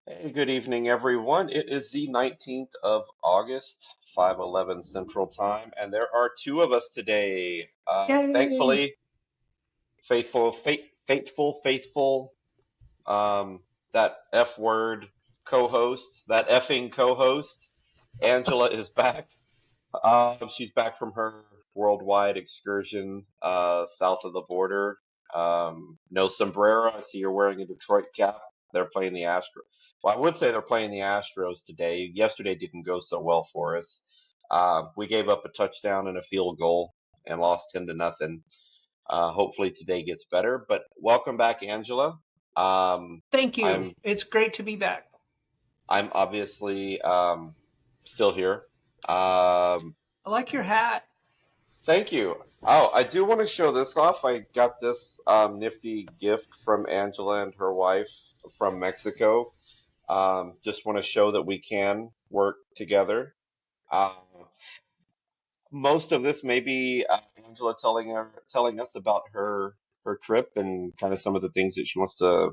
Hey, good evening, everyone. It is the 19th of August, 5:11 Central Time, and there are two of us today. Yay! Thankfully, faithful, um, that F word co-host, that effing co-host, Angela is back. She's back from her worldwide excursion, south of the border. No sombrero. I see you're wearing a Detroit cap. They're playing the Astros. Well, I would say they're playing the Astros today. Yesterday didn't go so well for us. We gave up a touchdown and a field goal and lost 10-0. Hopefully today gets better. But welcome back, Angela. Um, Thank you. I'm It's great to be back. I'm obviously still here. Um, I like your hat. Thank you. Oh, I do want to show this off. I got this nifty gift from Angela and her wife from Mexico. Just want to show that we can work together. Uh, Most of this may be Angela telling us about her trip and kind of some of the things that she wants to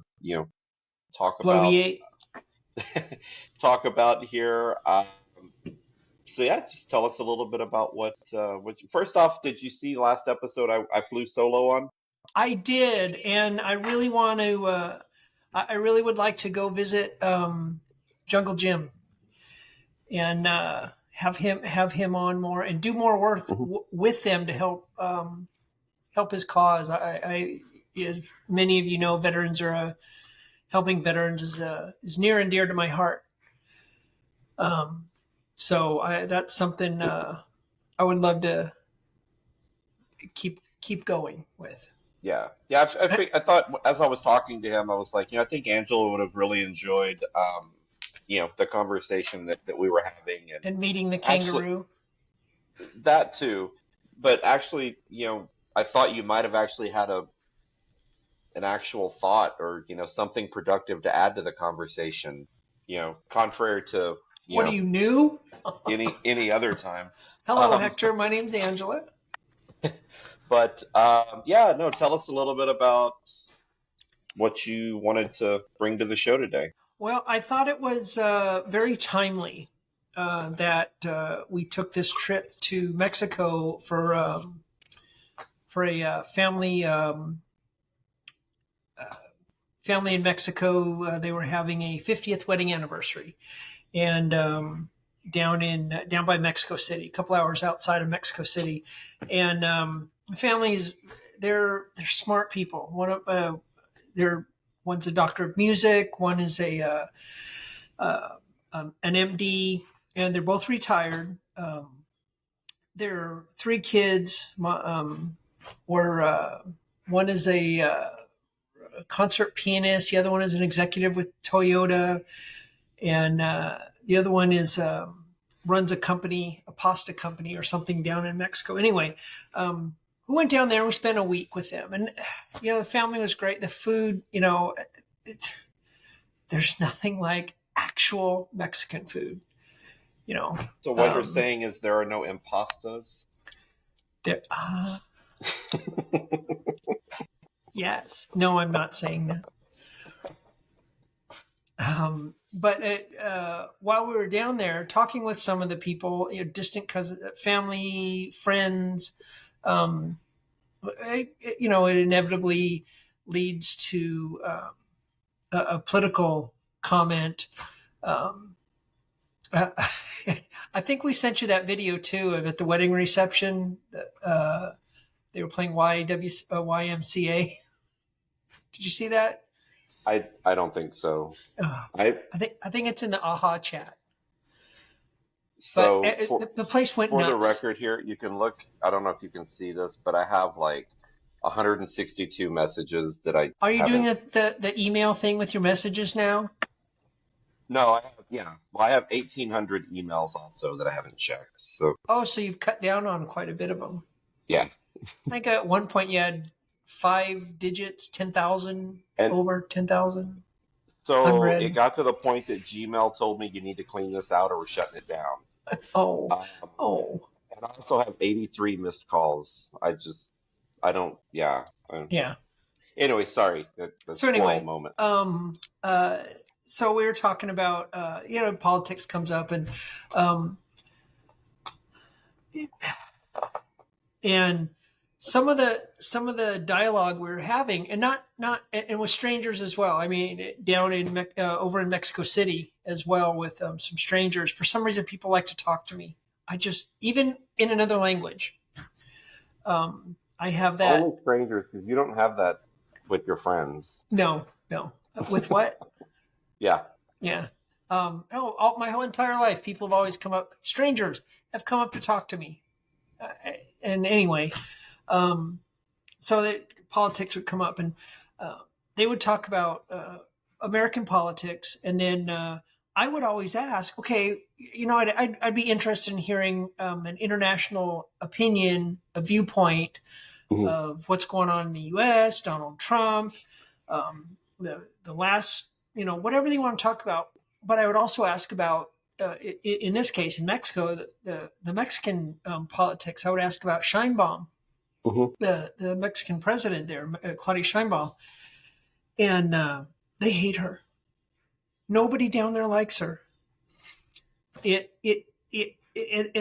talk about Bloviate. talk about here. So yeah, just tell us a little bit about first off, did you see last episode I flew solo on? I did, and I really want to. I really would like to go visit Jungle Jim and have him on more and do more work Mhm. with them to help his cause. As many of you know, veterans are helping veterans is near and dear to my heart. So that's something I would love to keep going with. Yeah, yeah. I thought as I was talking to him, I was like, I think Angela would have really enjoyed, the conversation that we were having, and And meeting the actually kangaroo. that too. But actually, I thought you might have actually had an actual thought or something productive to add to the conversation. Contrary to you What are know you new? any other time. Hello, Um, Hector. My name's Angela. but yeah, no. Tell us a little bit about what you wanted to bring to the show today. Well, I thought it was very timely that we took this trip to Mexico for a family in Mexico. They were having a 50th wedding anniversary, and down by Mexico City, a couple hours outside of Mexico City, and the families they're smart people. They're one's a doctor of music, one is an MD, and they're both retired. There are three kids. Or one is a concert pianist. The other one is an executive with Toyota, and the other one is runs a company, a pasta company or something down in Mexico. Anyway, we went down there. We spent a week with them, and the family was great. The food, it, there's nothing like actual Mexican food. You know, So what you're um, saying is there are no impastas? there. Yes, no, I'm not saying that. But while we were down there talking with some of the people, distant cousins, family, friends, um, it inevitably leads to a political comment. Um, uh, I think we sent you that video too of at the wedding reception. They were playing YMCA. Did you see that? I don't think so. Uh, I I think it's in the AHA chat. But so the place went for the nuts. record here, you can look. I don't know if you can see this, but I have like 162 messages that I Are you doing haven't. the email thing with your messages now? No, I have. Yeah, well, I have 1,800 emails also that I haven't checked. So Oh, so you've cut down on quite a bit of them. yeah, I think at one point you had 5 digits, 10,000, and over 10,000 so it unread. got to the point that Gmail told me you need to clean this out or we're shutting it down. Oh, Um, oh, and I also have 83 missed calls. I don't. Yeah. yeah. Anyway, sorry. So That squirrel anyway, moment. um, uh, so we were talking about, politics comes up, um, and some of the dialogue we were having, and not and with strangers as well. I mean, down in over in Mexico City as well, with some strangers. For some reason, people like to talk to me. I just, even in another language, I have that. Only strangers, because you don't have that with your friends. No, with what? Yeah. Yeah. My whole entire life, people have always come up. Strangers have come up to talk to me. And anyway, so that politics would come up, and they would talk about American politics, and then I would always ask, okay, I'd be interested in hearing an international opinion, a viewpoint Mhm. of what's going on in the U.S., Donald Trump, the last, whatever they want to talk about. But I would also ask about, in this case, in Mexico, the Mexican politics. I would ask about Sheinbaum, Mhm. the Mexican president there, Claudia Sheinbaum, and they hate her. Nobody down there likes her. And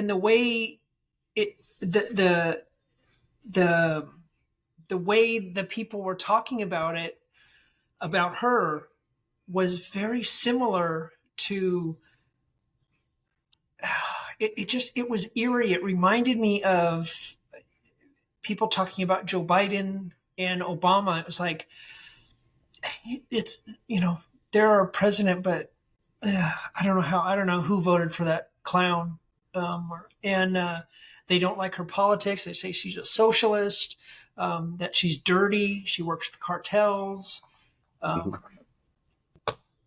the way the way the people were talking about her, was very similar to. It was eerie. It reminded me of people talking about Joe Biden and Obama. It was like, it's, they're our president, but I don't know who voted for that clown. And they don't like her politics. They say she's a socialist, that she's dirty. She works with cartels.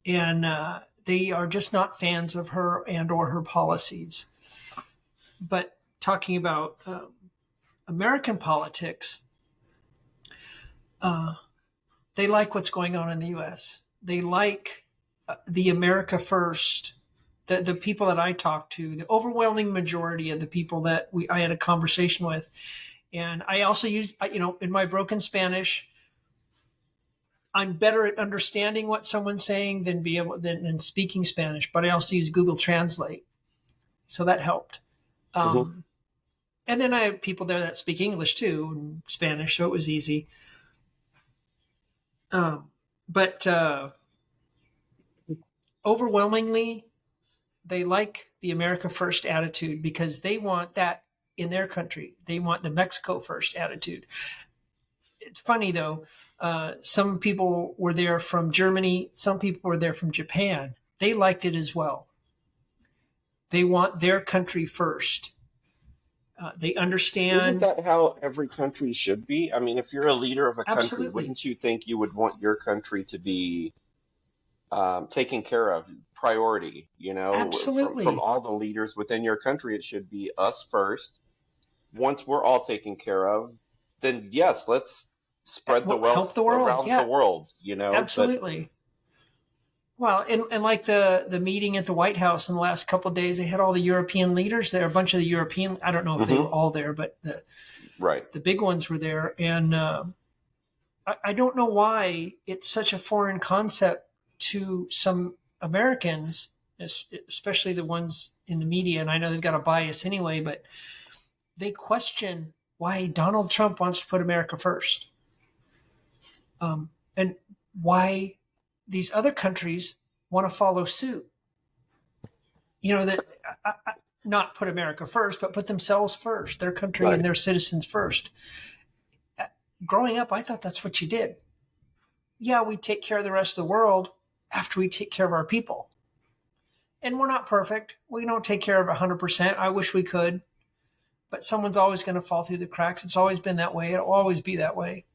And they are just not fans of her and or her policies. But talking about American politics, they like what's going on in the U.S. They like the America First. The people that I talked to, the overwhelming majority of the people that I had a conversation with, and I also used, in my broken Spanish, I'm better at understanding what someone's saying than speaking Spanish. But I also use Google Translate, so that helped. Mhm. And then I have people there that speak English too, and Spanish, so it was easy. But overwhelmingly, they like the America First attitude because they want that in their country. They want the Mexico First attitude. It's funny though. Some people were there from Germany. Some people were there from Japan. They liked it as well. They want their country first. They understand. Isn't that how every country should be? I mean, if you're a leader of a country, Absolutely. wouldn't you think you would want your country to be taken care of, priority? Absolutely. From all the leaders within your country, it should be us first. Once we're all taken care of, then yes, let's spread the wealth help the world. around Yeah. the world. Absolutely. Well, and like the meeting at the White House in the last couple of days, they had all the European leaders there. A bunch of the European, I don't know if they were all there, but the big ones were there. And I don't know why it's such a foreign concept to some Americans, especially the ones in the media. And I know they've got a bias anyway, but they question why Donald Trump wants to put America first. And why these other countries want to follow suit. That not put America first, but put themselves first, their country and their citizens first. Growing up, I thought that's what you did. Yeah, we take care of the rest of the world after we take care of our people. And we're not perfect. We don't take care of 100%. I wish we could. But someone's always going to fall through the cracks. It's always been that way. It'll always be that way.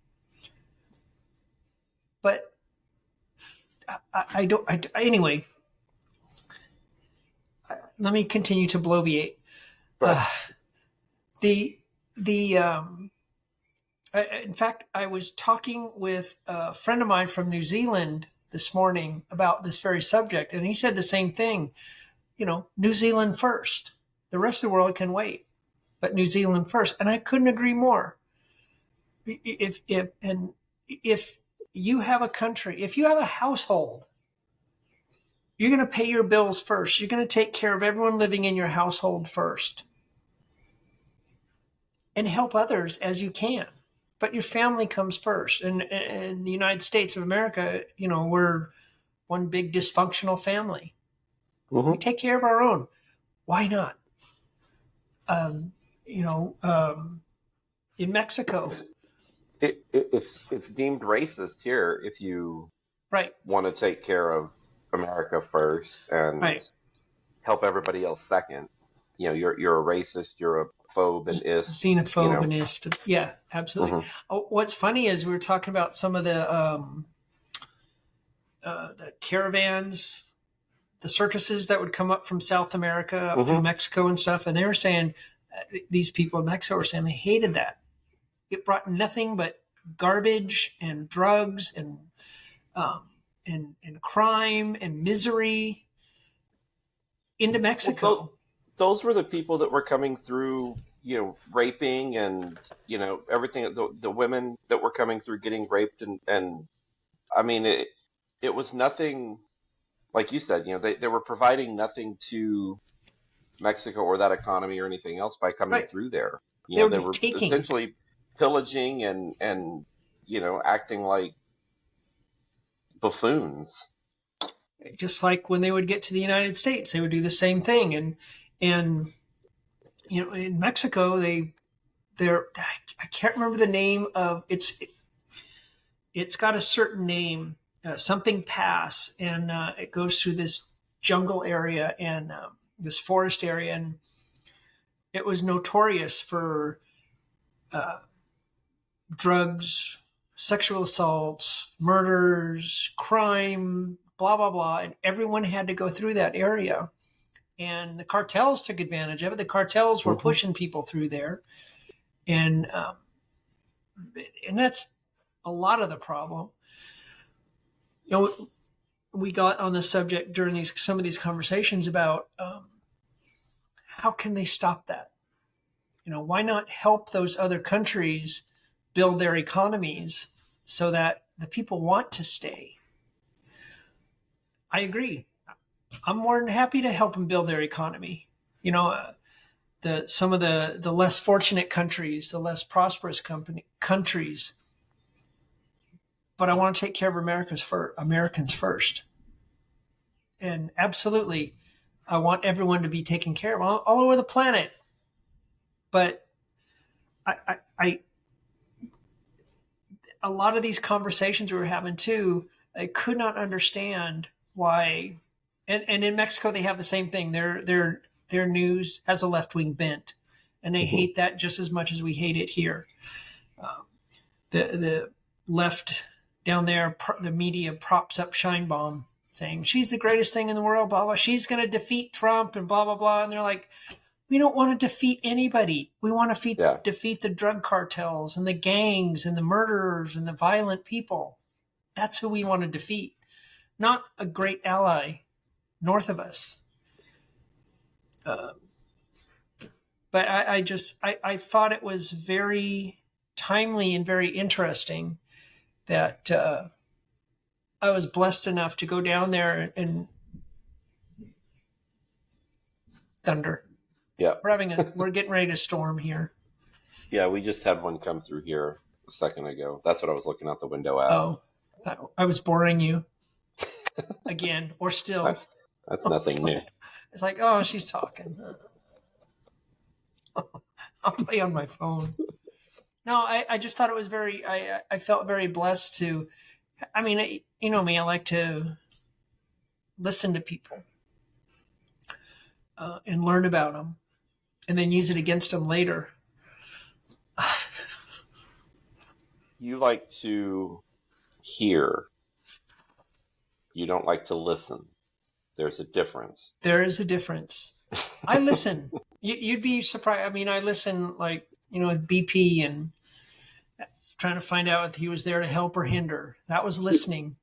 But anyway, let me continue to bloviate. In fact, I was talking with a friend of mine from New Zealand this morning about this very subject, and he said the same thing. New Zealand first. The rest of the world can wait, but New Zealand first. And I couldn't agree more. If you have a country, if you have a household You're going to pay your bills first. You're going to take care of everyone living in your household first and help others as you can. But your family comes first. And in the United States of America, we're one big dysfunctional family. We Mm-hmm. take care of our own. Why not? Um, in Mexico, It's deemed racist here if you right, want to take care of America first and right. help everybody else second. You're a racist, you're a phobe and ist. Xenophobe and ist. Yeah, absolutely. Hmm. Oh, what's funny is we were talking about some of the caravans, the circuses that would come up from South America up through Hmm. Mexico and stuff, and they were saying these people in Mexico were saying they hated that. It brought nothing but garbage and drugs um, and crime and misery into Well, Mexico. those were the people that were coming through, raping and, everything. The women that were coming through getting raped and I mean, it was nothing, like you said, they were providing nothing to Mexico or that economy or anything else by coming Right. through there. They were They just were taking, essentially pillaging and acting like buffoons. just like when they would get to the United States, they would do the same thing. And in Mexico, they're I can't remember the name of it's got a certain name, something pass, and it goes through this jungle area and this forest area, and it was notorious for uh, drugs, sexual assaults, murders, crime, blah blah blah, and everyone had to go through that area. And the cartels took advantage of it. The cartels were Hmm. pushing people through there, and and that's a lot of the problem. We got on the subject during some of these conversations about how can they stop that? Why not help those other countries build their economies so that the people want to stay? I agree. I'm more than happy to help them build their economy. You know, some of the less fortunate countries, the less prosperous countries, but I want to take care of Americans first. And absolutely, I want everyone to be taken care of all over the planet. But I a lot of these conversations we were having too, I could not understand why. And in Mexico, they have the same thing. Their news has a left wing bent, and they Hmm. hate that just as much as we hate it here. The left down there, the media props up Scheinbaum, saying she's the greatest thing in the world, blah blah. She's going to defeat Trump and blah blah blah. And they're like, we don't want to defeat anybody. We want to Yeah. defeat the drug cartels and the gangs and the murderers and the violent people. That's who we want to defeat, not a great ally north of us. Uh, but I thought it was very timely and very interesting that I was blessed enough to go down there and thunder. Yeah. We're getting ready to storm here. Yeah, we just had one come through here a second ago. That's what I was looking out the window at. Oh, I was boring you again, or still. That's nothing new. It's like, oh, she's talking. I'll play on my phone. No, I just thought it was I felt very blessed to, I mean, you know me, I like to listen to people and learn about them and then use it against them later. You like to hear. You don't like to listen. There's a difference. There is a difference. I listen. You'd be surprised. I mean, I listen like, with BP and trying to find out if he was there to help or hinder. That was listening.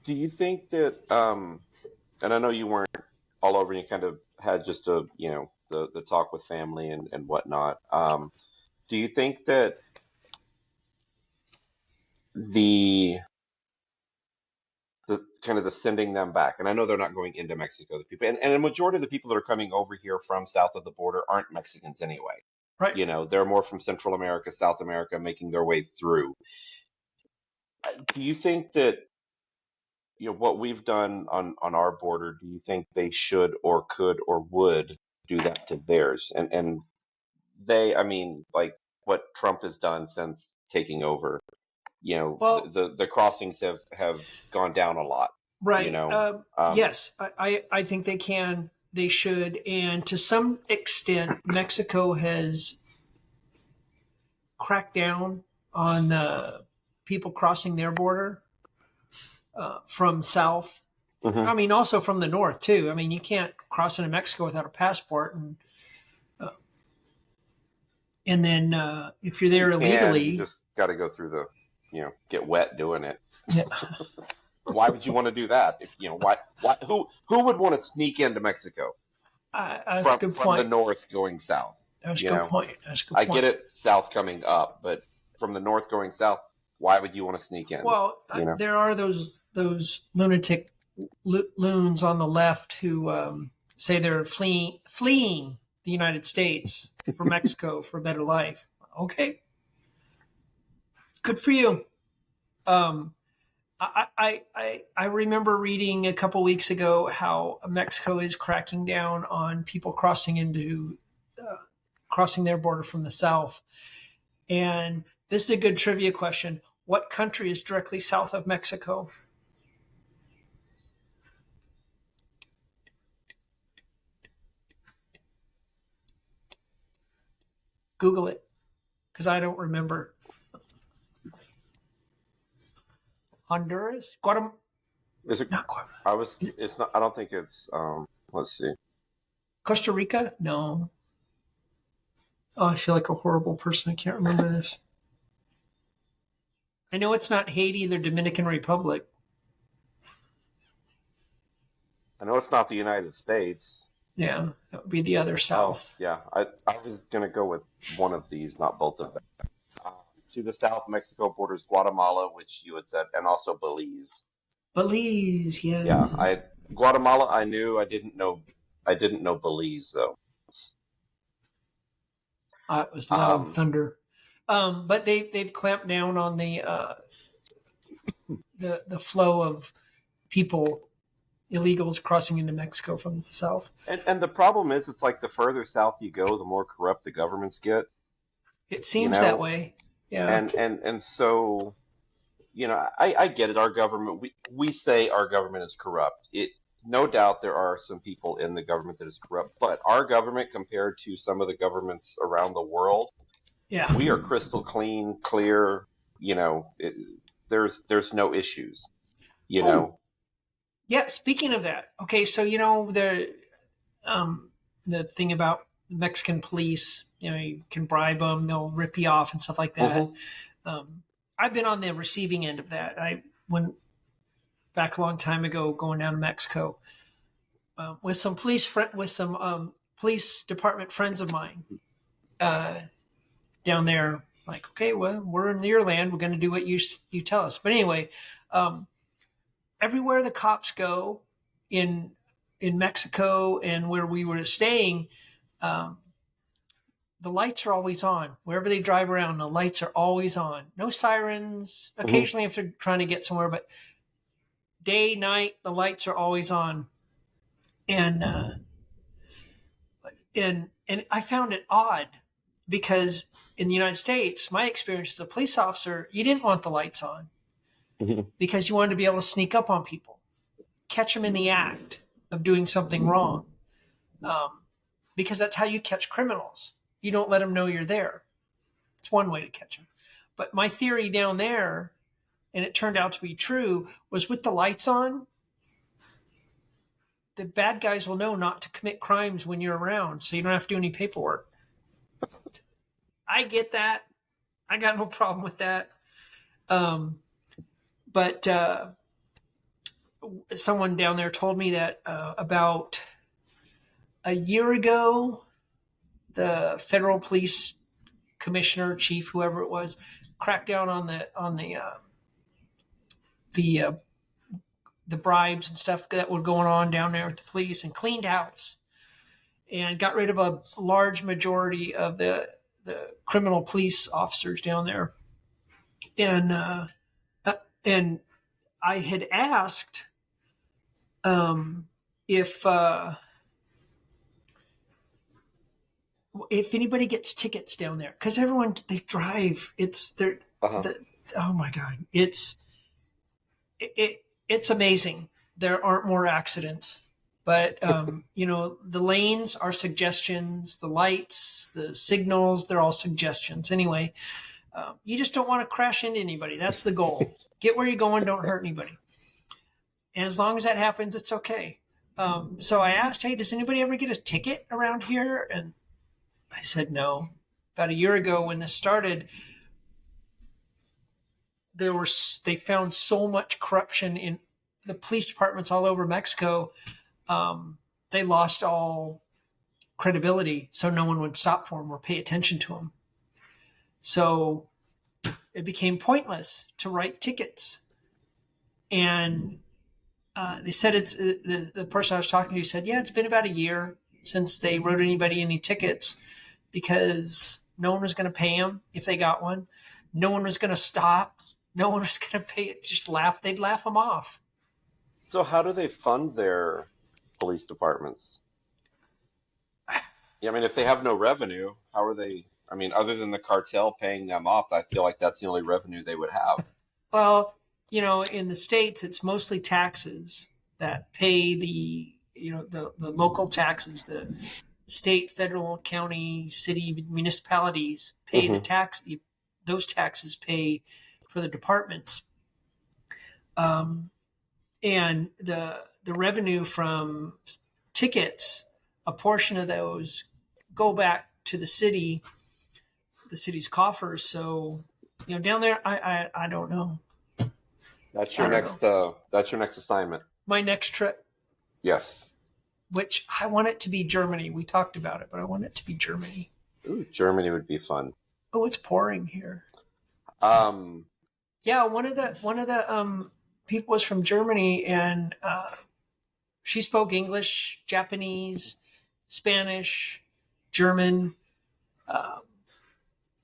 Do you think that, and I know you weren't all over, and you kind of had just the talk with family and whatnot. Do you think that the the kind of the sending them back. And I know they're not going into Mexico. The people and a majority of the people that are coming over here from south of the border aren't Mexicans anyway. Right. They're more from Central America, South America, making their way through. Do you think that what we've done on our border? Do you think they should or could or would do that to theirs? And I mean, like what Trump has done since taking over. Well, The crossings have gone down a lot. You right. know, um, Yes, I think they can. They should. And to some extent, Mexico has cracked down on people crossing their border from south. mhm. I mean, also from the north too. I mean, you can't cross into Mexico without a passport, and then if you're there You can. You illegally, just got to go through get wet doing it. yeah, Why would you want to do that? If who would want to sneak into Mexico that's a good from the point. north going south? That's a You good know, point. That's a good I point. get it, south coming up, but from the north going south, why would you want to sneak in? Well, there are those lunatic loons on the left who say they're fleeing the United States for Mexico for a better life. Okay, good for you. Um, I remember reading a couple weeks ago how Mexico is cracking down on people crossing their border from the south. And this is a good trivia question. What country is directly south of Mexico? Google it, because I don't remember. Honduras? Guatemala? Is it? Not Guatemala. It's not. I don't think it's. Let's see. Costa Rica? No. Oh, I feel like a horrible person. I can't remember this. I know it's not Haiti, the Dominican Republic. I know it's not the United States. Yeah, that would be the other south. Yeah. I was gonna go with one of these, not both of them. Uh, to the south, Mexico borders Guatemala, which you had said, and also Belize. Belize, Yeah, yes. Guatemala. I knew. I didn't know. I didn't know Belize though. It was loud Um, thunder. But they've clamped down on the flow of people, illegals crossing into Mexico from the south. and the problem is, it's like the further south you go, the more corrupt the governments get. It You seems that know, way. Yeah. and so I get it. Our government, we say our government is corrupt. No doubt there are some people in the government that is corrupt, but our government compared to some of the governments around the world, Yeah. we are crystal clean, clear. There's no issues. You Oh, know. yeah. Speaking of that, okay, so the thing about Mexican police, you can bribe them, they'll rip you off and stuff like that. Hmm. I've been on the receiving end of that. I went back a long time ago, going down to Mexico with some police department friends of mine uh, down there. Like, okay, well, we're in your land. We're going to do what you tell us. But anyway, um, everywhere the cops go in Mexico and where we were staying, um, the lights are always on. Wherever they drive around, the lights are always on. No sirens. Hmm. Occasionally, if they're trying to get somewhere, but day, night, the lights are always on. And and I found it odd because in the United States, my experience as a police officer, you didn't want the lights on Hmm. because you wanted to be able to sneak up on people, catch them in the act of doing something wrong, because that's how you catch criminals. You don't let them know you're there. It's one way to catch them. But my theory down there, and it turned out to be true, was with the lights on, the bad guys will know not to commit crimes when you're around, so you don't have to do any paperwork. I get that. I got no problem with that. But someone down there told me that about a year ago, the federal police commissioner, chief, whoever it was, cracked down on the the bribes and stuff that were going on down there with the police and cleaned house and got rid of a large majority of the criminal police officers down there. And I had asked if anybody gets tickets down there, because everyone, they drive. Oh my god, it's amazing. There aren't more accidents, but the lanes are suggestions, the lights, the signals, they're all suggestions. Anyway, you just don't want to crash into anybody. That's the goal. Get where you're going, don't hurt anybody. And as long as that happens, it's okay. So I asked, hey, does anybody ever get a ticket around here? And I said no. About a year ago when this started, they found so much corruption in the police departments all over Mexico. They lost all credibility, so no one would stop for them or pay attention to them. So it became pointless to write tickets. And they said the person I was talking to said, yeah, it's been about a year since they wrote anybody any tickets because no one was going to pay them if they got one. No one was going to stop. No one was going to pay it. Just laugh. They'd laugh them off. So how do they fund their police departments? Yeah, I mean, if they have no revenue, how are they? I mean, other than the cartel paying them off, I feel like that's the only revenue they would have. Well, in the States, it's mostly taxes that pay the local taxes, the state, federal, county, city, municipalities pay the tax. Those taxes pay for the departments. And the revenue from tickets, a portion of those go back to the city's coffers. So, down there, I don't know. That's your next assignment. My next trip. Yes. Which I want it to be Germany. We talked about it, but I want it to be Germany. Ooh, Germany would be fun. Oh, it's pouring here. Yeah, one of the people was from Germany, and she spoke English, Japanese, Spanish, German.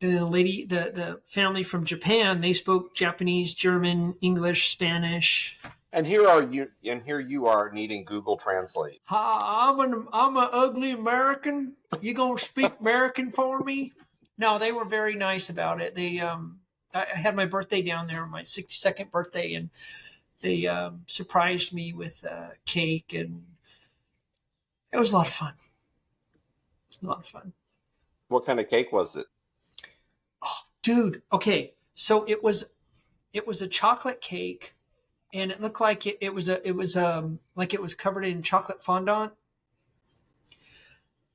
And the family from Japan, they spoke Japanese, German, English, Spanish. And here you are needing Google Translate. I'm an ugly American. You gonna speak American for me? No, they were very nice about it. They I had my birthday down there, my 62nd birthday, and they surprised me with cake, and it was a lot of fun. What kind of cake was it? Oh, dude. Okay, so it was a chocolate cake, and it looked like it was covered in chocolate fondant,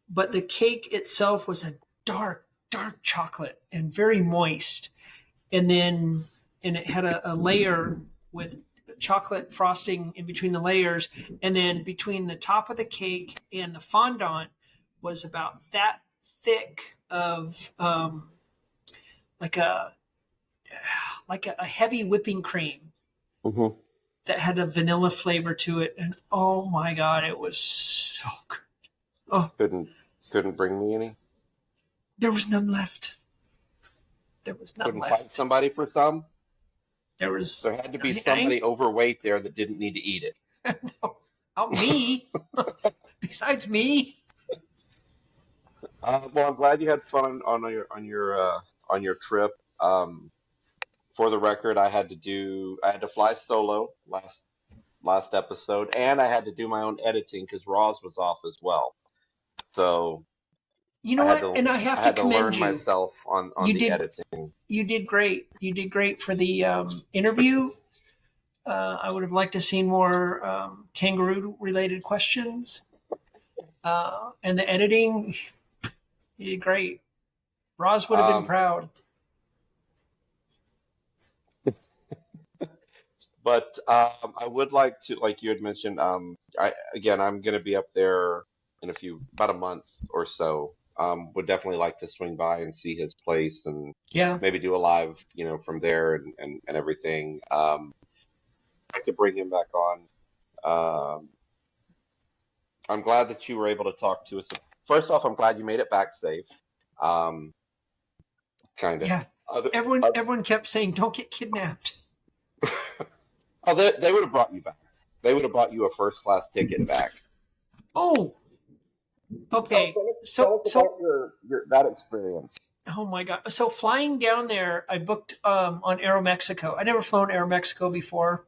but the cake itself was a dark chocolate and very moist, and it had a layer with chocolate frosting in between the layers, and then between the top of the cake and the fondant was about that thick of like a heavy whipping cream that had a vanilla flavor to it, and oh my god, it was so good. Oh, couldn't bring me any. There was none left. Couldn't find somebody for some. There had to be somebody overweight there that didn't need to eat it. No, not me. Besides me. Well, I'm glad you had fun on your trip. For the record, I had to fly solo last episode, and I had to do my own editing because Roz was off as well. So you know what? And I have to commend you. Myself on the editing. You did great. You did great for the interview. I would have liked to see more kangaroo-related questions. And the editing, you did great. Roz would have been proud. But I would like to, like you had mentioned, I'm going to be up there in about a month or so. Would definitely like to swing by and see his place and maybe do a live, from there and everything. I could bring him back on Um, I'm glad that you were able to talk to us. First off, I'm glad you made it back safe. Um, kind of. Yeah. Other, Everyone kept saying, "Don't get kidnapped." oh, they would have brought you back. They would have bought you a first class ticket back. Oh, Oh, okay. tell So us about your that experience. oh my God. So flying down there, I booked on Aeromexico. I never flown Aeromexico before.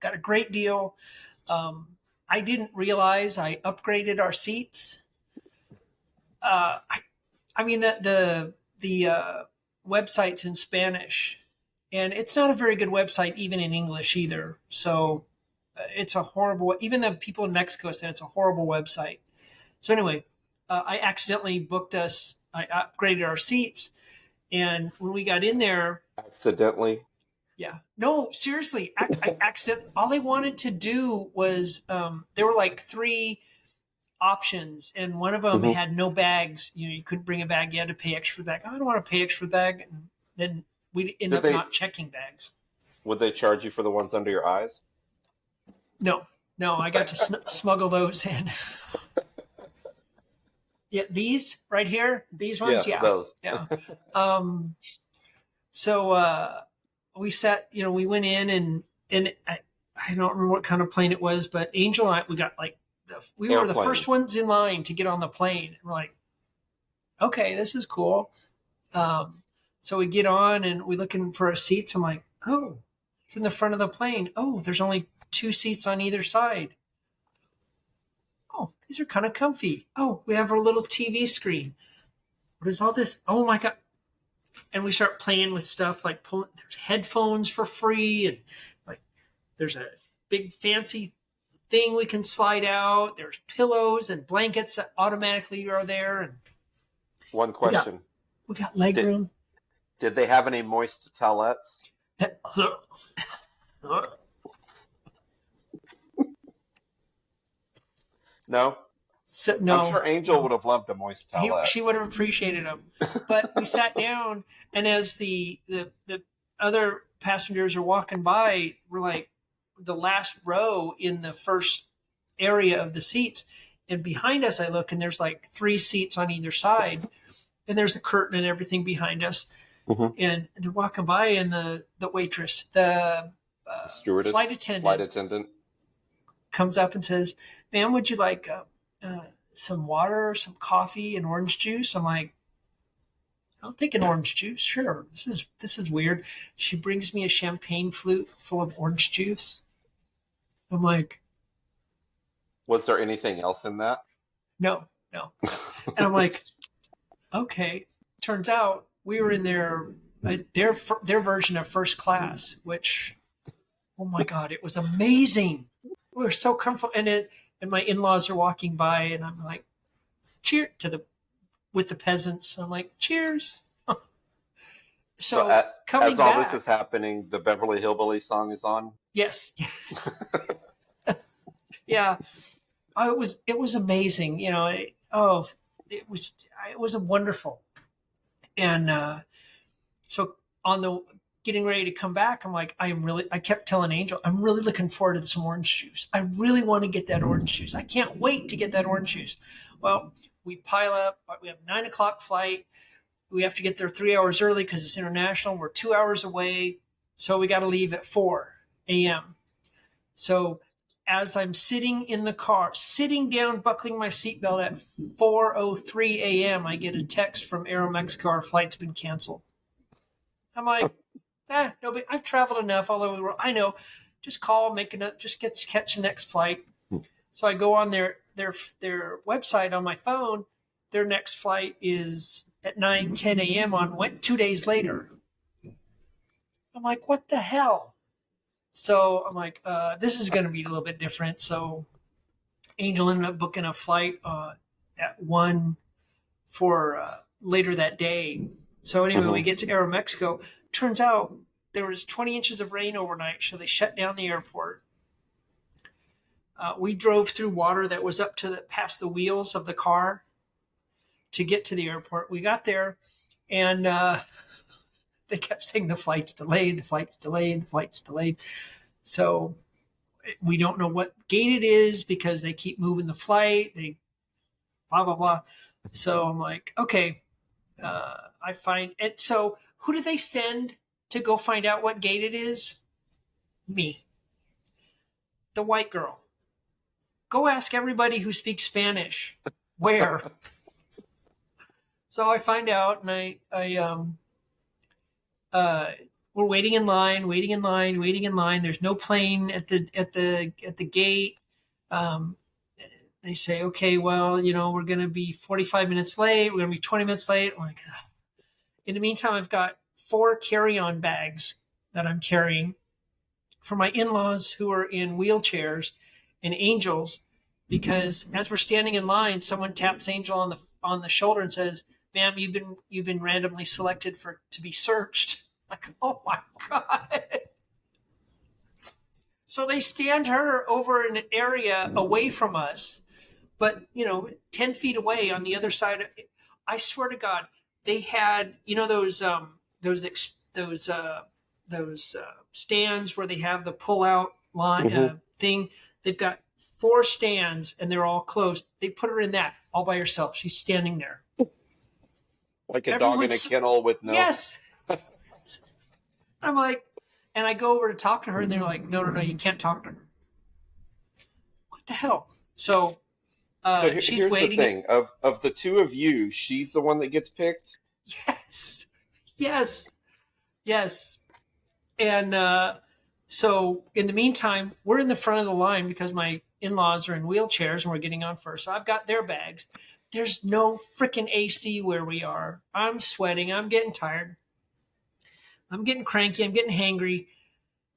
Got a great deal. I didn't realize I upgraded our seats. Uh, I, I mean the website's in Spanish, and it's not a very good website even in English either. So it's a horrible. Even the people in Mexico said it's a horrible website. So anyway, I accidentally booked us. I upgraded our seats, and when we got in there, Accidentally. yeah, no, seriously, I accident. All they wanted to do was there were like three options, and one of them Hmm. had no bags. You know, you couldn't bring a bag. You had to pay extra for the bag. I don't want to pay extra for the bag, and then we end Did up they not checking bags. would they charge you for the ones under your eyes? No, no, I got to smuggle those in. Yeah, these right here, these ones, Yes, yeah, those. yeah. Um, so we sat, you know, we went in and I don't remember what kind of plane it was, but Angel and I, we got like we were the Airplane. first ones in line to get on the plane. And we're like, okay, this is cool. So we get on and we're looking for our seats. I'm like, oh, it's in the front of the plane. Oh, there's only two seats on either side. Oh, these are kind of comfy. Oh, we have our little TV screen. What is all this? Oh my God. And we start playing with stuff like there's headphones for free, and like there's a big fancy thing we can slide out. There's pillows and blankets that automatically are there, and One we got question. we got leg Did room. did they have any moist towelettes? No? So I'm no, sure Angel would no, have loved a moist towelette. she would have appreciated them. But we sat down, and as the other passengers are walking by, we're like the last row in the first area of the seats, and behind us, I look, and there's like three seats on either side, and there's a curtain and everything behind us, Hmm. and they're walking by, and the waitress, the Stewardess, flight flight attendant, attendant. comes up and says, "Ma'am, would you like some water, some coffee, and orange juice?" I'm like, "I'll take an orange juice. Sure. This is weird." She brings me a champagne flute full of orange juice. I'm like, Was there anything else in that? no, no. And I'm like, okay. Turns out we were in their version of first class, which, oh my God, it was amazing. We were so comfortable, and my in-laws are walking by, and I'm like, cheer to the with the peasants. I'm like, cheers. So So as coming all this is back, happening, the Beverly Hillbilly song is on. yes, yeah, it was amazing. You know, it was a wonderful. And so on the getting ready to come back, I'm like, I kept telling Angel, I'm really looking forward to some orange juice. I really want to get that orange juice. I can't wait to get that orange juice. Well, we pile up. We have 9 o'clock flight. We have to get there 3 hours early because it's international. We're 2 hours away. So we got to leave at 4 a.m. So as I'm sitting in the car, sitting down, buckling my seatbelt at 4:03 a.m., I get a text from Aeromexico, our flight's been canceled. I'm like, no, but I've traveled enough all over the world. I know. Just call, just catch the next flight. So I go on their website on my phone. Their next flight is at 9:10 a.m. on 2 days later. I'm like, what the hell? So I'm like, this is going to be a little bit different. So Angel ended up booking a flight at 1 for later that day. So anyway, we Hmm. get to Aeromexico. Turns out there was 20 inches of rain overnight, so they shut down the airport. We drove through water that was up to past the wheels of the car to get to the airport. We got there, and they kept saying the flight's delayed, the flight's delayed, the flight's delayed. So we don't know what gate it is because they keep moving the flight. They blah blah blah. So I'm like, okay. I find it. So who do they send to go find out what gate it is? Me, the white girl. Go ask everybody who speaks Spanish where. So I find out, and we're waiting in line. There's no plane at the gate. They say, okay, well, we're going to be 45 minutes late. We're going to be 20 minutes late. I'm like, ugh. In the meantime, I've got 4 carry-on bags that I'm carrying for my in-laws who are in wheelchairs and Angel's, because as we're standing in line, someone taps Angel on the shoulder and says, "Ma'am, you've been randomly selected to be searched." Like, oh my God. So they stand her over in an area away from us, but 10 feet away on the other side. I swear to God, they had those stands where they have the pull out line thing. They've got 4 stands and they're all closed. They put her in that all by herself. She's standing there like a dog in a kennel with no. Yes. I'm like, and I go over to talk to her, and they're like, no, you can't talk to her. What the hell? So she's here's waiting. The thing of the 2 of you, she's the one that gets picked. Yes. And so in the meantime, we're in the front of the line because my in-laws are in wheelchairs and we're getting on first. So I've got their bags. There's no freaking AC where we are. I'm sweating. I'm getting tired. I'm getting cranky. I'm getting hangry.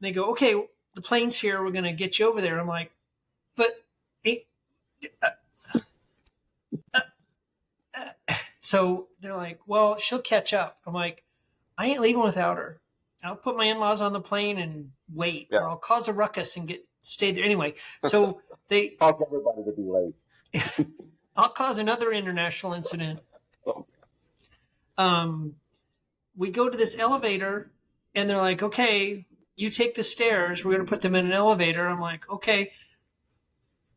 They go, okay, the plane's here. We're going to get you over there. I'm like, but so they're like, well, she'll catch up. I'm like, I ain't leaving without her. I'll put my in-laws on the plane and wait, or I'll cause a ruckus and stay there anyway. So they cause everybody to be late. I'll cause another international incident. We go to this elevator, and they're like, okay, you take the stairs. We're going to put them in an elevator. I'm like, okay.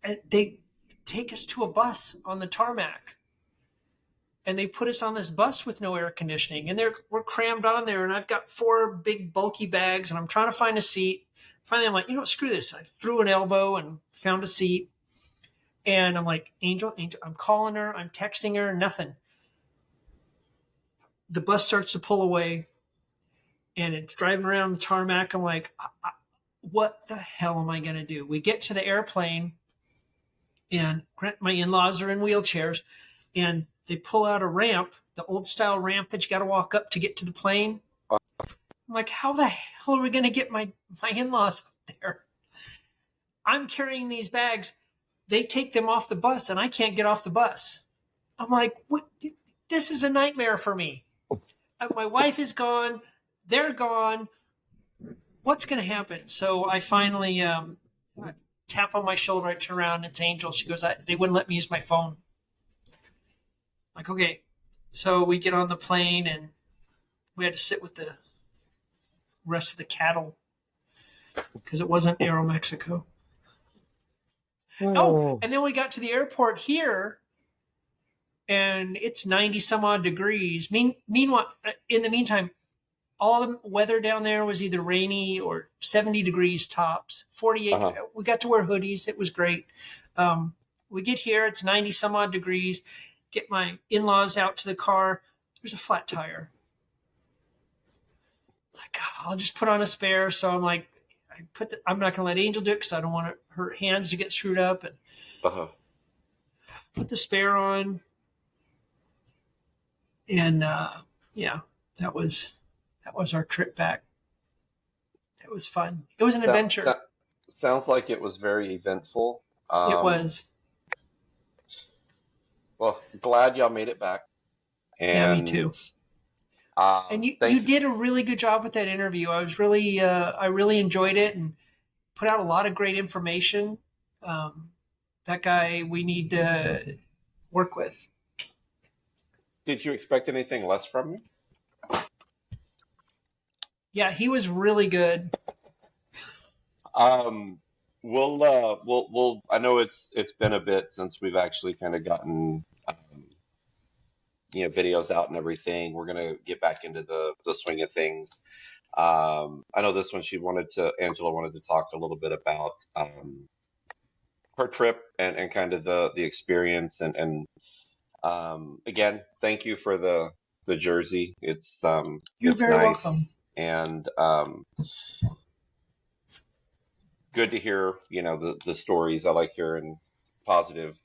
And they take us to a bus on the tarmac. And they put us on this bus with no air conditioning. And we're crammed on there. And I've got 4 big bulky bags. And I'm trying to find a seat. Finally, I'm like, screw this. I threw an elbow and found a seat. And I'm like, Angel, I'm calling her. I'm texting her. Nothing. The bus starts to pull away. And it's driving around the tarmac. I'm like, what the hell am I going to do? We get to the airplane. And my in-laws are in wheelchairs. And they pull out a ramp, the old style ramp that you got to walk up to get to the plane. I'm like, how the hell are we going to get my in-laws up there? I'm carrying these bags. They take them off the bus and I can't get off the bus. I'm like, what? This is a nightmare for me. My wife is gone. They're gone. What's going to happen? So I finally tap on my shoulder. I turn around. It's Angel. She goes, they wouldn't let me use my phone. Like, okay. So we get on the plane and we had to sit with the rest of the cattle because it wasn't Aeromexico. Oh, and then we got to the airport here and it's 90 some odd degrees. Meanwhile, in the meantime, all the weather down there was either rainy or 70 degrees tops, 48. We got to wear hoodies. It was great. We get here. It's 90 some odd degrees. Get my in-laws out to the car. There's a flat tire. Like, I'll just put on a spare. So I'm like, I'm not going to let Angel do it because I don't want her hands to get screwed up. And put the spare on. And that was our trip back. It was fun. It was an adventure. Sounds like it was very eventful. It was. Well, glad y'all made it back. And, yeah, me too. And you did a really good job with that interview. I really enjoyed it and put out a lot of great information. That guy we need to work with. Did you expect anything less from me? Yeah, he was really good. we'll. I know it's been a bit since we've actually kind of gotten videos out and everything. We're gonna get back into the swing of things. I know this one Angela wanted to talk a little bit about her trip and kind of the experience and again, thank you for the jersey. You're It's very welcome. nice and good to hear, the stories. I like hearing positive,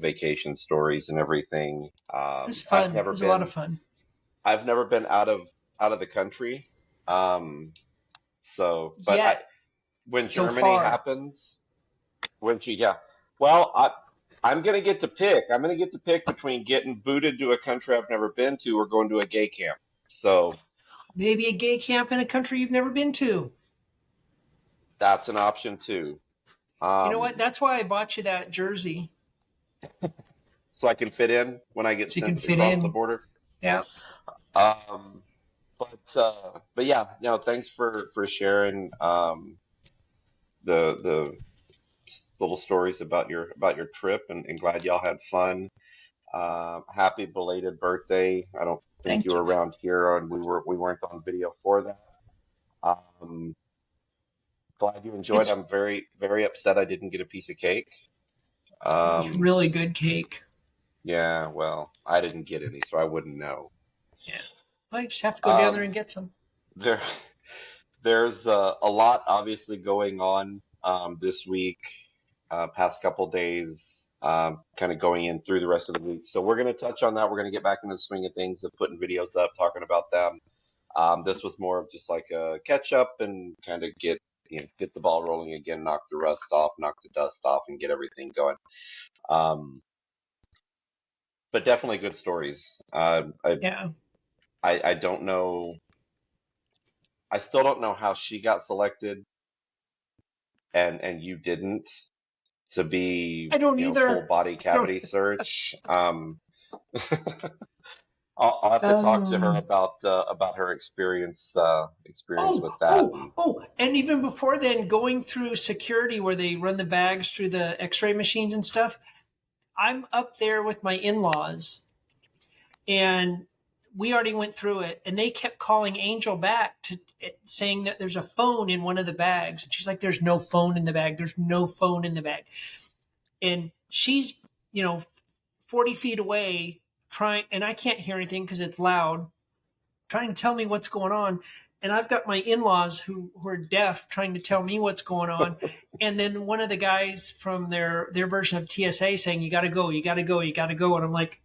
vacation stories and everything. It was fun. It was a lot of fun. I've never been out of the country. Um, but Yet, when so Germany far. happens, yeah. Well, I'm gonna get to pick. I'm gonna get to pick between getting booted to a country I've never been to or going to a gay camp. So Maybe a gay camp in a country you've never been to. that's an option too. You know what? Um, That's why I bought you that jersey, so I can fit in when I get so you can sent fit across the in. border. Yeah. Um, but yeah, thanks for sharing the little stories about your trip and glad y'all had fun. Happy belated birthday. I don't think you Thank were you. around here and we weren't on video for that. Um, glad you enjoyed. It's I'm very, very upset I didn't get a piece of cake. it was Um, really good cake. yeah, well, I didn't get any, so I wouldn't know. Yeah. I just have to go down there Um, and get some. there, there's a lot obviously going on this week, past couple days, kind of going in through the rest of the week. So we're going to touch on that. We're going to get back into the swing of things of putting videos up, talking about them. This was more of just like a catch up and kind of get the ball rolling again, knock the rust off, knock the dust off, and get everything going. Um, but definitely good stories. Yeah. I don't know. I still don't know how she got selected and you didn't to be, I don't full either. body I don't. cavity search. I'll have to talk to her Um. about her experience with Oh, that. oh, And oh! And even before then, going through security where they run the bags through the X-ray machines and stuff. I'm up there with my in-laws, and we already went through it, and they kept calling Angel back to saying that there's a phone in one of the bags, and she's like, "There's no phone in the bag. There's no phone in the bag," and she's, you know, 40 feet away trying, and I can't hear anything because it's loud, trying to tell me what's going on. And I've got my in-laws who are deaf trying to tell me what's going on. And then one of the guys from their version of TSA saying, "You got to go, you got to go, you got to go." And I'm like,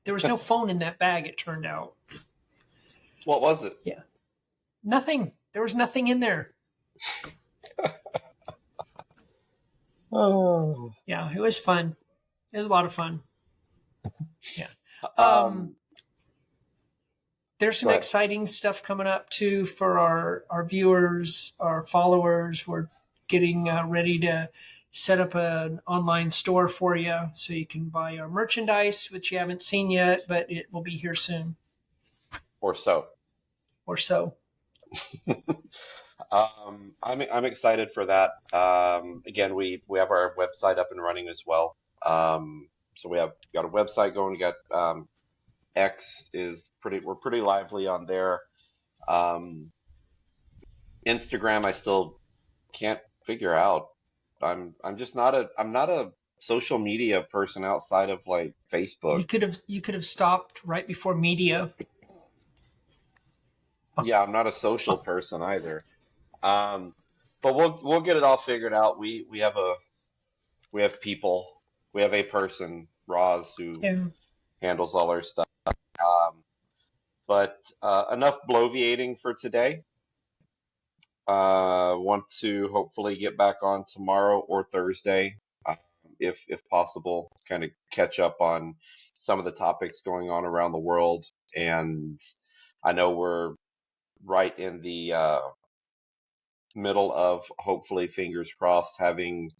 there was no phone in that bag, it turned out. what was it? Yeah. Nothing. There was nothing in there. Oh. Yeah, it was fun. It was a lot of fun. Yeah. Um, Um, there's go some ahead. exciting stuff coming up too for our viewers, our followers. We're getting ready to set up an online store for you so you can buy our merchandise, which you haven't seen yet, but it will be here soon Or so. or so. I'm excited for that. Again, we have our website up and running as well. So got a website going. We got X is we're pretty lively on there. Um, Instagram, I still can't figure out. I'm just I'm not a social media person outside of like Facebook. You could have stopped right before media. Yeah, I'm not a social person either. Um, but we'll get it all figured out. We have people. We have a person, Roz, who Yeah. handles all our stuff. Um, but enough bloviating for today. Want to hopefully get back on tomorrow or Thursday, if possible. Kind of catch up on some of the topics going on around the world. And I know we're right in the middle of hopefully, fingers crossed, having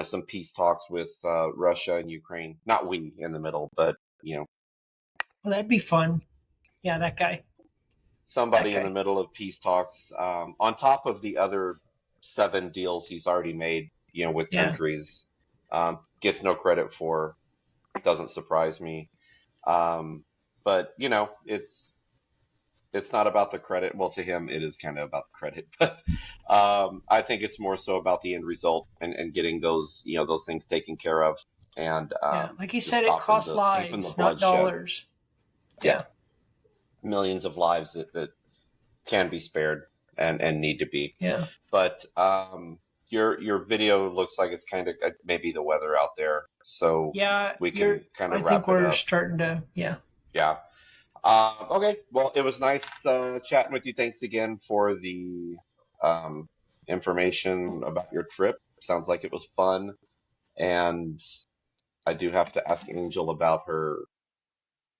some peace talks with Russia and Ukraine. Not we in the middle, but Well, that'd be fun. Yeah, that guy. That somebody in the guy. middle of peace talks, on top of the other 7 deals he's already made, with Yeah. countries. Gets no credit for. Doesn't surprise me. But it's not about the credit. Well, to him, it is kind of about the credit, but I think it's more so about the end result and getting those things taken care of, and Yeah. Like he just said, it costs stopping the lives, not bloodshed. dollars. Yeah. Millions of lives that can be spared and need to be. Yeah. But your video looks like it's kind of maybe the weather out there, so Yeah. we can kind I of think wrap it we're up. starting to, yeah. Yeah. Okay. Well, it was nice chatting with you. Thanks again for the um, information about your trip. Sounds like it was fun. And I do have to ask Angel about her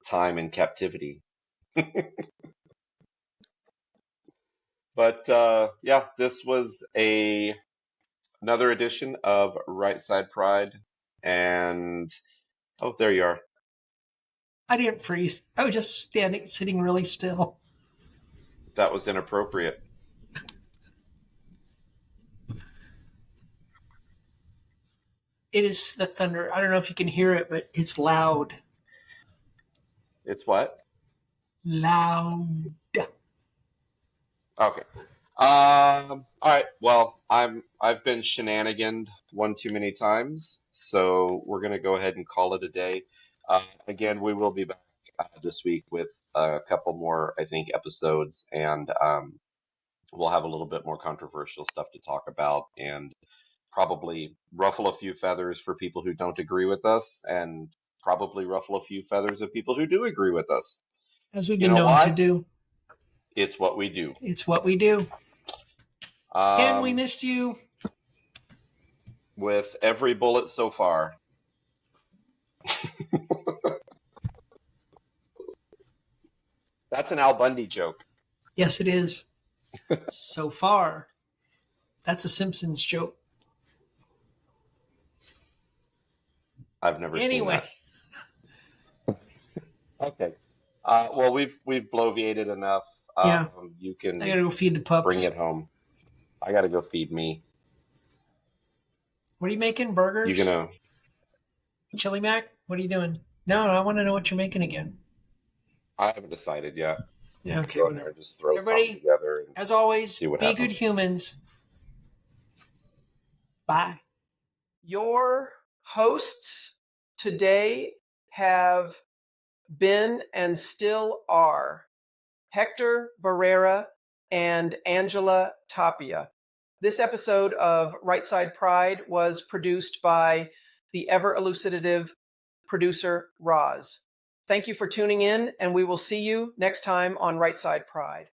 time in captivity. But yeah, this was another edition of Right Side Pride. And oh, there you are. I didn't freeze. I was just sitting really still. That was inappropriate. It is the thunder. I don't know if you can hear it, but it's loud. It's what? Loud. Okay. All right. Well, I've been shenaniganed one too many times, so we're gonna go ahead and call it a day. Again, we will be back this week with a couple more, I think, episodes, and we'll have a little bit more controversial stuff to talk about, and probably ruffle a few feathers for people who don't agree with us, and probably ruffle a few feathers of people who do agree with us. As we've You been know known to why? do. It's what we do. It's what we do. Ken, we Um, missed you. with every bullet so far. That's an Al Bundy joke. Yes, it is. So far. That's a Simpsons joke. I've never Anyway. seen that. Okay. Well, we've bloviated enough. Yeah. You can I gotta go feed the pups. bring it home. I gotta go feed me. What are you making? Burgers? You gonna? Chili Mac? What are you doing? No, I want to know what you're making again. I haven't decided yet. Yeah, okay. Go in there and just throw Everybody, something together. And as always, see what be happens. good humans. Bye. Your hosts today have been and still are Hector Barrera and Angela Tapia. This episode of Right Side Pride was produced by the ever elucidative producer Roz. Thank you for tuning in, and we will see you next time on Right Side Pride.